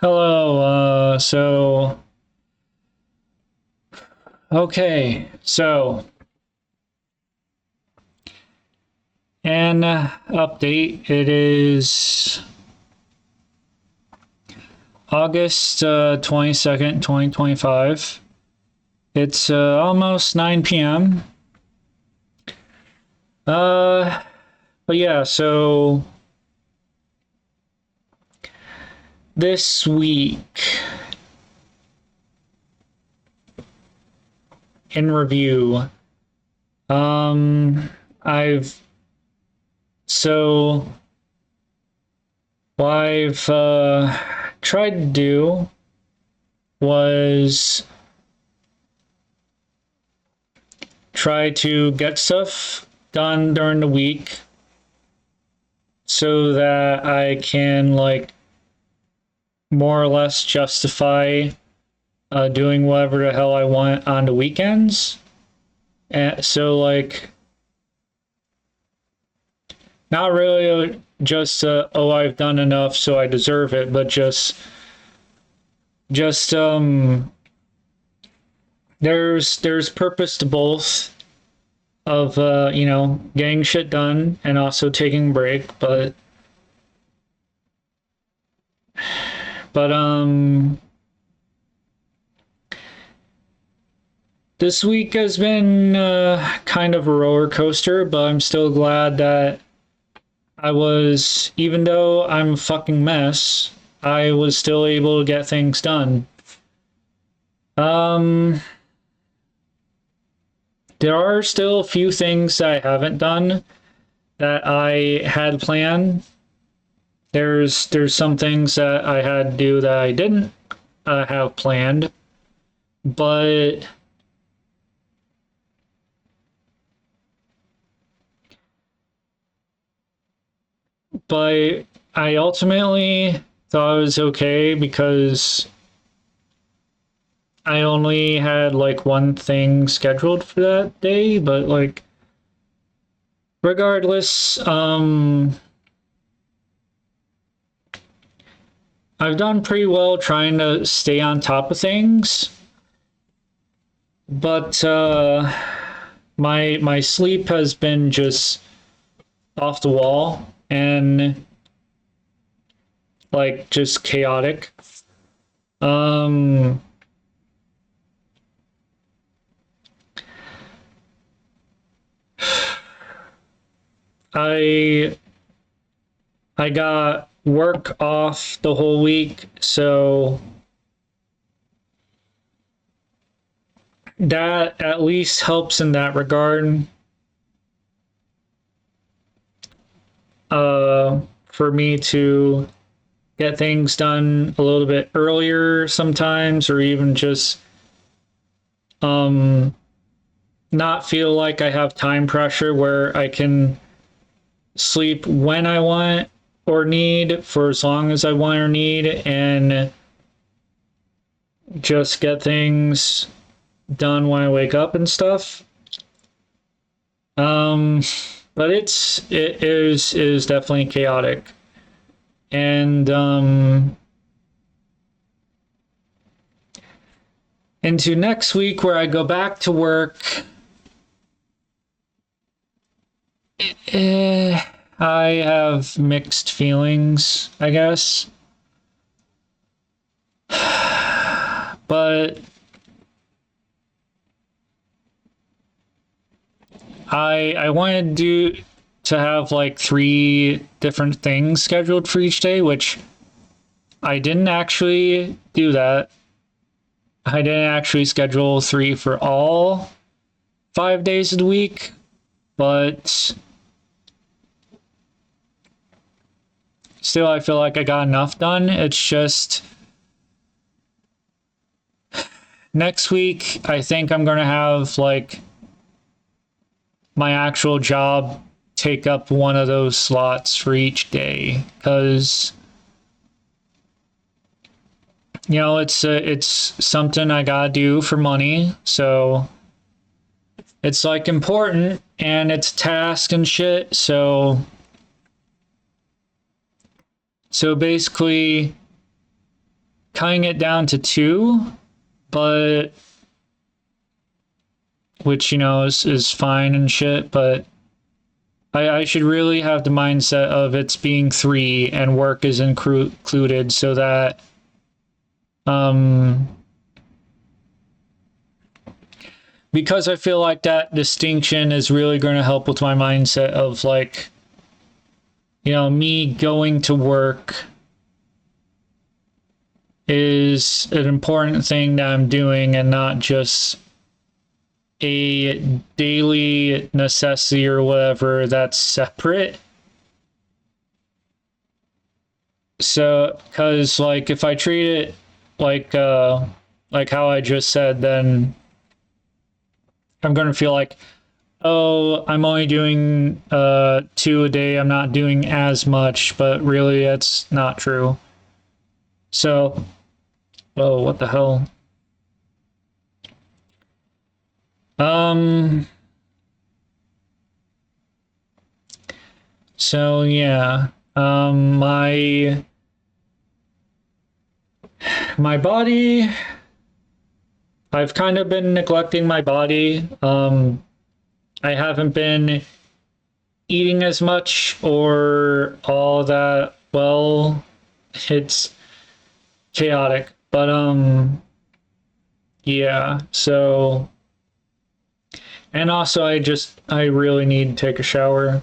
Hello, okay, so, an update. It is August 22nd, 2025. It's almost 9 p.m. Uh, but yeah, so this week in review, I've so what I've tried to do was try to get stuff done during the week so that I can like more or less justify doing whatever the hell I want on the weekends. And so like not really just oh, I've done enough so I deserve it, but just there's purpose to both of getting shit done and also taking a break, but this week has been kind of a roller coaster, but I'm still glad that even though I'm a fucking mess, I was still able to get things done. Um, there are still a few things I haven't done that I had planned. There's some things that I had to do that I didn't have planned, but but I ultimately thought it was okay because I only had like one thing scheduled for that day, but like regardless, I've done pretty well trying to stay on top of things, but my sleep has been just off the wall and like just chaotic. Um, I I got work off the whole week, so that at least helps in that regard. For me to get things done a little bit earlier sometimes, or even just um, not feel like I have time pressure where I can sleep when I want or need for as long as I want or need and just get things done when I wake up and stuff. Um, but it is definitely chaotic. And into next week where I go back to work, I have mixed feelings, I guess. But I wanted to have like three different things scheduled for each day, which I didn't actually do that. I didn't actually schedule three for all 5 days of the week, but still I feel like I got enough done. It's just next week I think I'm gonna have like my actual job take up one of those slots for each day because it's something I gotta do for money, so it's like important and it's task and shit. So basically cutting it down to 2, but which, you know, is fine and shit, but I should really have the mindset of it's being 3 and work is included so that because I feel like that distinction is really going to help with my mindset of like, you know, me going to work is an important thing that I'm doing and not just a daily necessity or whatever that's separate. So, because like if I treat it like how I just said, then I'm gonna feel like, oh, I'm only doing 2 a day. I'm not doing as much, but really, that's not true. So, oh, what the hell? So yeah, my body, I've kind of been neglecting my body. I haven't been eating as much or all that well. It's chaotic, but yeah, so and also I really need to take a shower.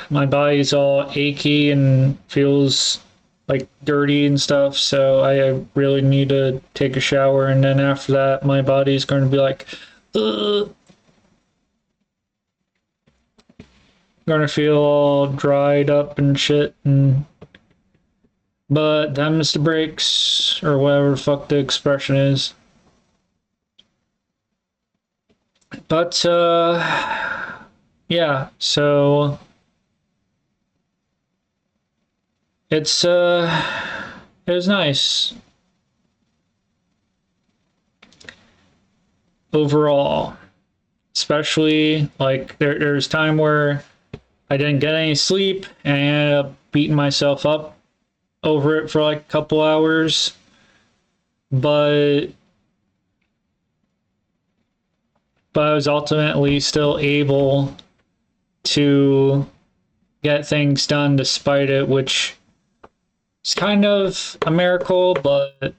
My body's all achy and feels like dirty and stuff, so I really need to take a shower, and then after that my body's going to be like, ugh. Gonna feel all dried up and shit, and but them's the breaks, or whatever the fuck the expression is. But yeah, so it's it was nice overall, especially like there's time where I didn't get any sleep and I ended up beating myself up over it for like a couple hours, but I was ultimately still able to get things done despite it, which is kind of a miracle, but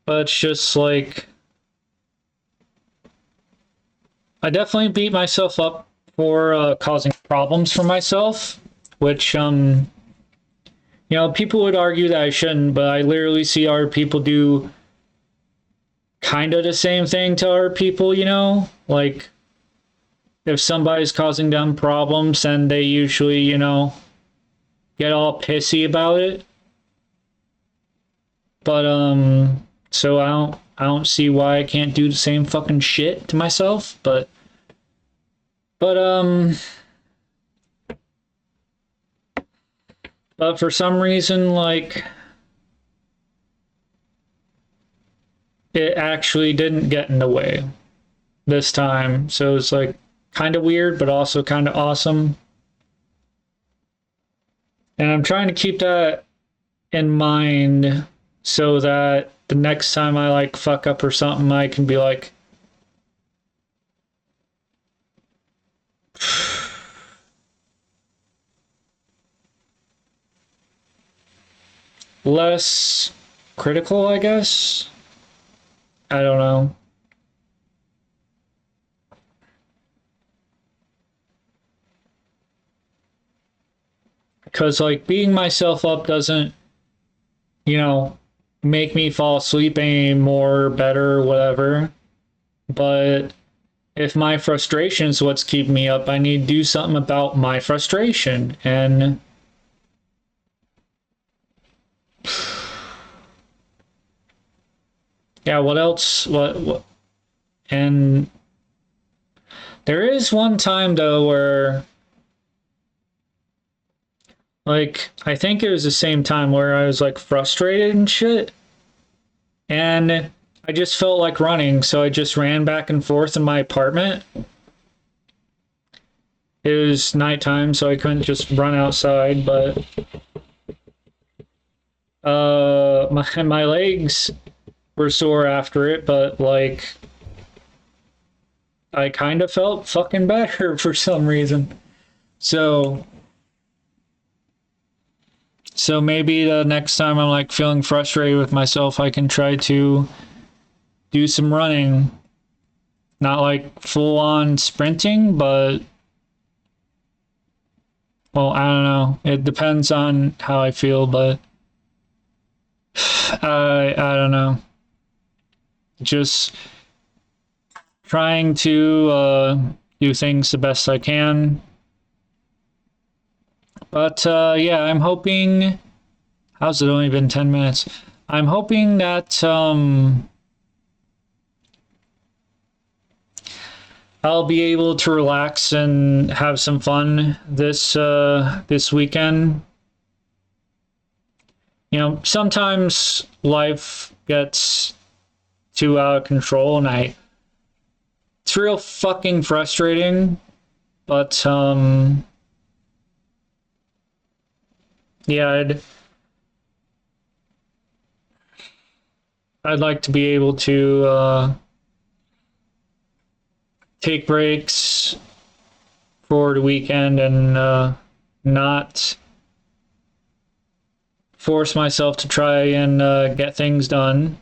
it's just like I definitely beat myself up for causing problems for myself, which you know, people would argue that I shouldn't, but I literally see other people do kind of the same thing to other people, you know? Like, if somebody's causing them problems, then they usually, you know, get all pissy about it. But, so I don't see why I can't do the same fucking shit to myself, but, but for some reason, like, it actually didn't get in the way this time. So it's like kind of weird, but also kind of awesome. And I'm trying to keep that in mind so that the next time I like fuck up or something, I can be like, less critical, I guess. I don't know. Because, like, beating myself up doesn't, you know, make me fall asleep any more better or whatever. But if my frustration is what's keeping me up, I need to do something about my frustration. And yeah, what else? What? And there is one time though where, like, I think it was the same time where I was like frustrated and shit, and I just felt like running, so I just ran back and forth in my apartment. it was nighttime, so I couldn't just run outside, but my legs were sore after it, but like I kind of felt fucking better for some reason. So so maybe the next time I'm like feeling frustrated with myself, I can try to do some running. Not like full on sprinting, but well, I don't know. It depends on how I feel, but I don't know. Just trying to do things the best I can. But yeah, I'm hoping. How's it only been 10 minutes? I'm hoping that I'll be able to relax and have some fun this weekend. You know, sometimes life gets too out of control, and it's real fucking frustrating. But yeah, I'd like to be able to take breaks for the weekend and not force myself to try and get things done.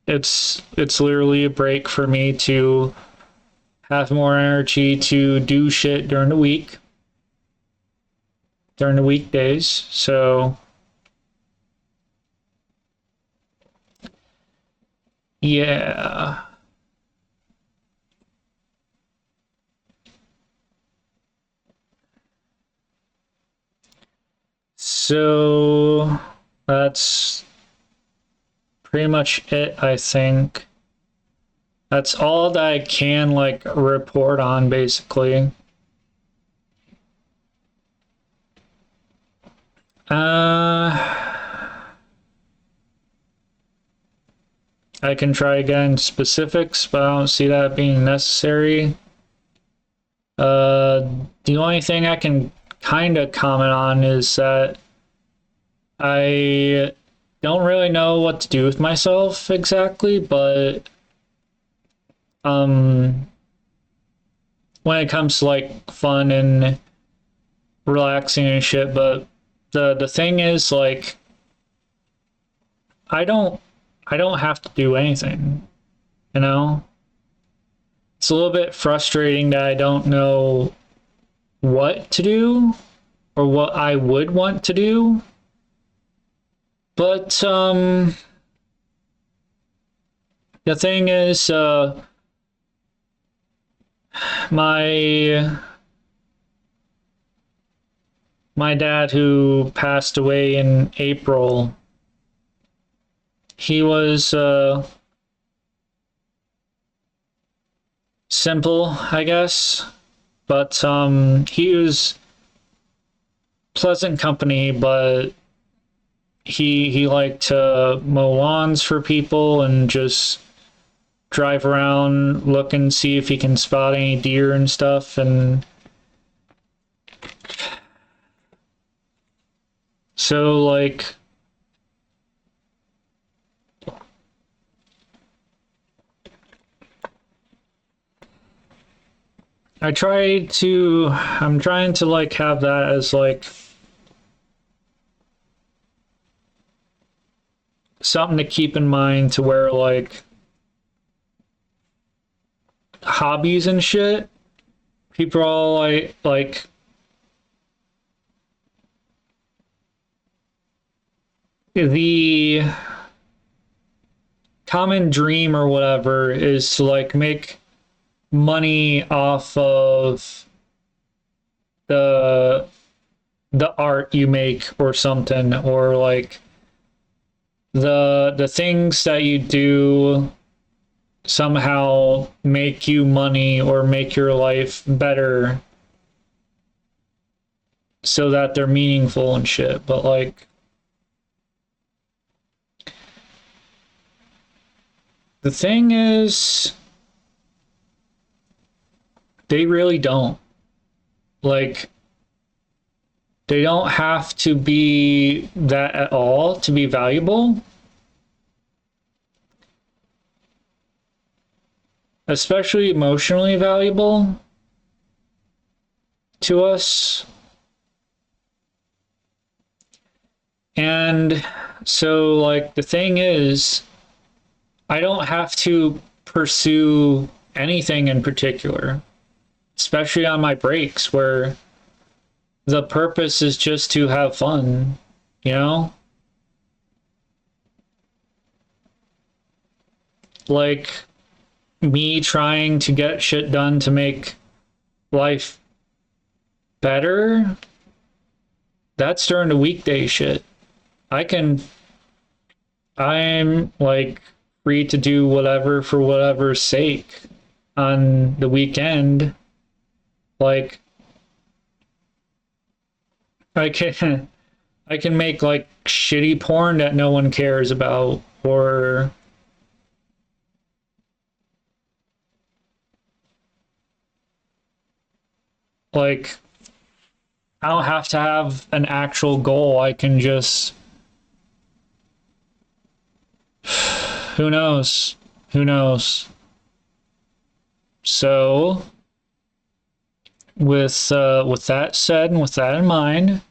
It's literally a break for me to have more energy to do shit during the week, during the weekdays. So yeah. So that's pretty much it, I think. That's all that I can like report on basically. I can try again specifics, but I don't see that being necessary. The only thing I can kind of comment on is that I don't really know what to do with myself exactly, but when it comes to like fun and relaxing and shit, but the thing is like I don't have to do anything, you know? It's a little bit frustrating that I don't know what to do or what I would want to do. But the thing is my my dad who passed away in April, he was simple, I guess, but he was pleasant company, but he liked to mow lawns for people and just drive around, look and see if he can spot any deer and stuff. And so like I'm trying to like have that as like something to keep in mind, to where like hobbies and shit, people are all like the common dream or whatever is to like make money off of the art you make or something, or like the things that you do somehow make you money or make your life better so that they're meaningful and shit. But like the thing is they really don't. Like, they don't have to be that at all to be valuable, especially emotionally valuable to us. And so, like, the thing is, I don't have to pursue anything in particular, especially on my breaks where the purpose is just to have fun, you know? Like, me trying to get shit done to make life better, that's during the weekday shit. I'm like free to do whatever for whatever's sake on the weekend. Like, I can I can make like shitty porn that no one cares about, or like I don't have to have an actual goal. I can just, who knows? Who knows? So with that said and with that in mind,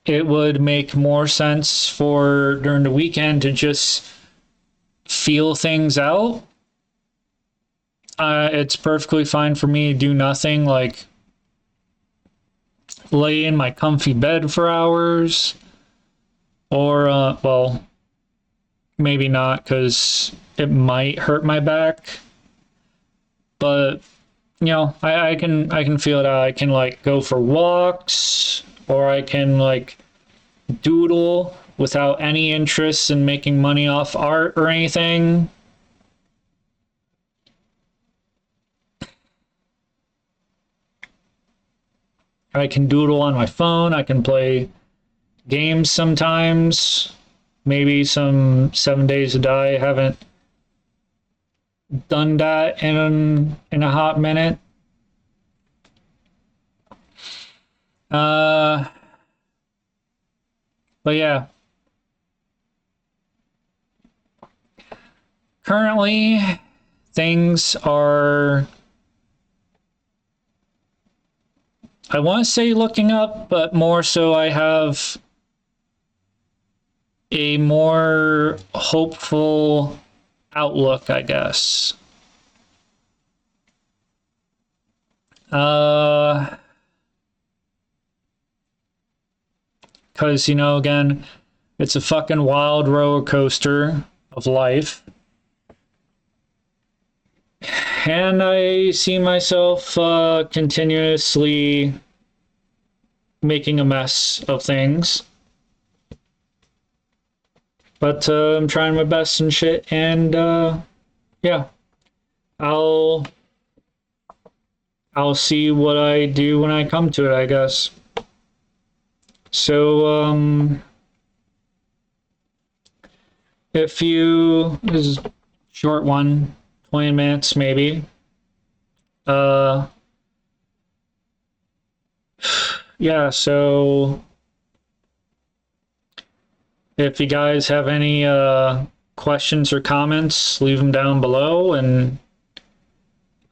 it would make more sense for during the weekend to just feel things out. It's perfectly fine for me to do nothing, like lay in my comfy bed for hours, or well, maybe not because it might hurt my back. But you know, I can feel it out. I can like go for walks, or I can like doodle without any interest in making money off art or anything. I can doodle on my phone. I can play games sometimes. Maybe some 7 Days to Die. I haven't done that in a hot minute. Uh, but yeah, currently things are, I want to say looking up, but more so I have a more hopeful outlook, I guess. Because, you know, again, it's a fucking wild roller coaster of life. And I see myself continuously making a mess of things. But I'm trying my best and shit. And yeah, I'll I'll see what I do when I come to it, I guess. So if you, this is a short one, 20 minutes maybe. Uh yeah, so if you guys have any questions or comments, leave them down below, and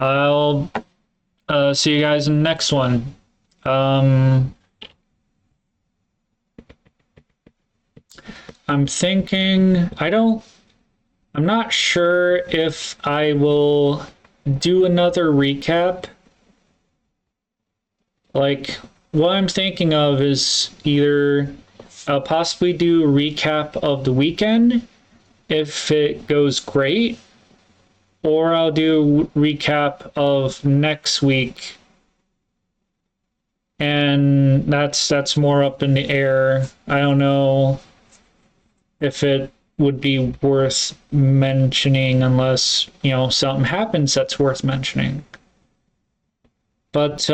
I'll see you guys in the next one. I'm thinking, I'm not sure if I will do another recap. Like, what I'm thinking of is either I'll possibly do a recap of the weekend if it goes great, or I'll do a recap of next week, and that's more up in the air. I don't know if it would be worth mentioning unless, you know, something happens that's worth mentioning. But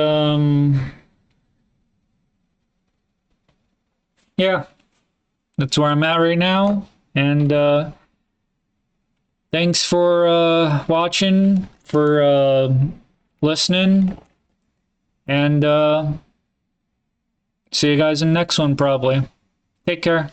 yeah, that's where I'm at right now, and thanks for watching, for listening, and see you guys in the next one probably. Take care.